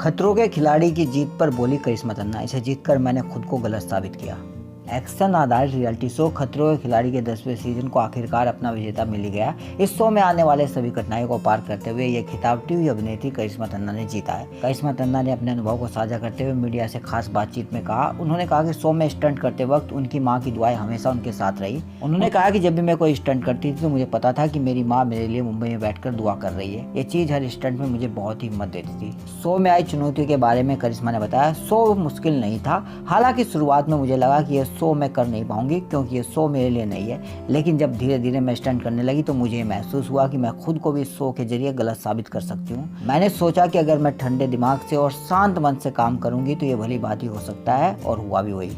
खतरों के खिलाड़ी की जीत पर बोली करिश्मा तन्ना, इसे जीतकर मैंने खुद को गलत साबित किया। एक्शन आधारित रियलिटी शो खतरों के खिलाड़ी के 10वें सीजन को आखिरकार अपना विजेता मिल गया। इस शो में आने वाले सभी कठिनाइयों को पार करते हुए ये खिताब टीवी अभिनेत्री करिश्मा तन्ना ने जीता है। करिश्मा तन्ना ने अपने अनुभव को साझा करते हुए मीडिया से खास बातचीत में कहा। उन्होंने कहा कि शो में स्टंट करते वक्त उनकी माँ की दुआएं हमेशा उनके साथ रही। उन्होंने कहा कि जब भी मैं कोई स्टंट करती थी तो मुझे पता था कि मेरी माँ मेरे लिए मुंबई में बैठकर दुआ कर रही है। ये चीज हर स्टंट में मुझे बहुत ही हिम्मत देती थी। शो में आई चुनौतियों के बारे में करिश्मा ने बताया, शो मुश्किल नहीं था। हालांकि शुरुआत में मुझे लगा कि ये शो मैं कर नहीं पाऊंगी क्योंकि ये शो मेरे लिए नहीं है, लेकिन जब धीरे धीरे मैं स्टंट करने लगी तो मुझे महसूस हुआ कि मैं खुद को भी इस शो के जरिए गलत साबित कर सकती हूँ। मैंने सोचा कि अगर मैं ठंडे दिमाग से और शांत मन से काम करूंगी तो ये भली बात ही हो सकता है, और हुआ भी वही।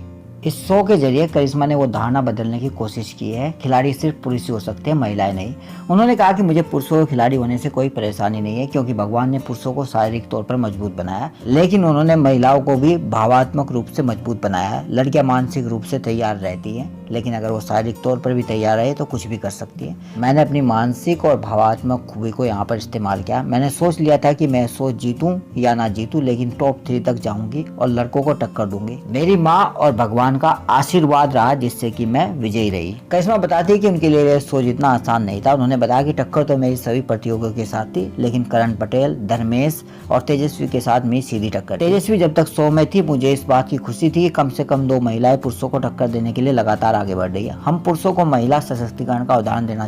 इस शो के जरिए करिश्मा ने वो धारणा बदलने की कोशिश की है, खिलाड़ी सिर्फ पुरुष ही हो सकते हैं, महिलाएं नहीं। उन्होंने कहा कि मुझे पुरुषों के खिलाड़ी होने से कोई परेशानी नहीं है क्योंकि भगवान ने पुरुषों को शारीरिक तौर पर मजबूत बनाया, लेकिन उन्होंने महिलाओं को भी भावात्मक रूप से मजबूत बनाया है। लड़कियां मानसिक रूप से तैयार रहती हैं, लेकिन अगर वो शारीरिक तौर पर भी तैयार रहे तो कुछ भी कर सकती है। मैंने अपनी मानसिक और भावात्मक खूबी को यहाँ पर इस्तेमाल किया। मैंने सोच लिया था कि मैं शो जीतूं या ना जीतूं, लेकिन टॉप 3 तक जाऊंगी और लड़कों को टक्कर दूंगी। मेरी माँ और भगवान का आशीर्वाद रहा जिससे कि मैं विजयी रही। करिश्मा बताती है कि उनके लिए शो जीतना आसान नहीं था। उन्होंने बताया कि टक्कर तो मेरी सभी प्रतियोगियों के साथ थी, लेकिन करण पटेल, धर्मेश और तेजस्वी के साथ मेरी सीधी टक्कर। तेजस्वी जब तक शो में थी मुझे इस बात की खुशी थी कि कम से कम 2 महिलाएं पुरुषों को टक्कर देने के लिए लगातार आगे बढ़ रही है। हम पुरुषों को महिला सशक्तिकरण का उदाहरण देना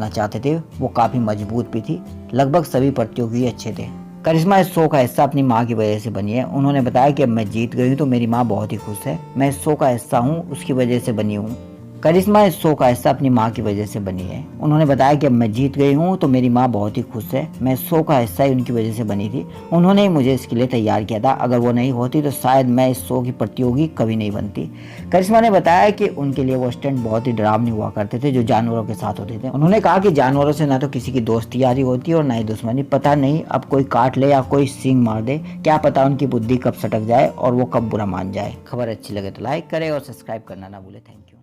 चाहते थे। वो काफी मजबूत भी थी। लगभग सभी प्रतियोगी अच्छे थे। करिश्मा इस शो का हिस्सा अपनी माँ की वजह से बनी है। उन्होंने बताया कि अब मैं जीत गई हूँ तो मेरी माँ बहुत ही खुश है। मैं इस शो का हिस्सा हूँ, उसकी वजह से बनी हूँ। करिश्मा इस शो का हिस्सा अपनी माँ की वजह से बनी है। उन्होंने बताया कि अब मैं जीत गई हूँ तो मेरी माँ बहुत ही खुश है। मैं इस शो का हिस्सा ही उनकी वजह से बनी थी। उन्होंने ही मुझे इसके लिए तैयार किया था। अगर वो नहीं होती तो शायद मैं इस शो की प्रतियोगी कभी नहीं बनती। करिश्मा ने बताया कि उनके लिए वो स्टंट बहुत ही डरावनी हुआ करते थे जो जानवरों के साथ होते थे। उन्होंने कहा कि जानवरों से ना तो किसी की दोस्ती यारी होती है और ना ही दुश्मनी। पता नहीं अब कोई काट ले या कोई सींग मार दे, क्या पता उनकी बुद्धि कब सटक जाए और वो कब बुरा मान जाए। खबर अच्छी लगे तो लाइक करें और सब्सक्राइब करना ना भूले। Thank you.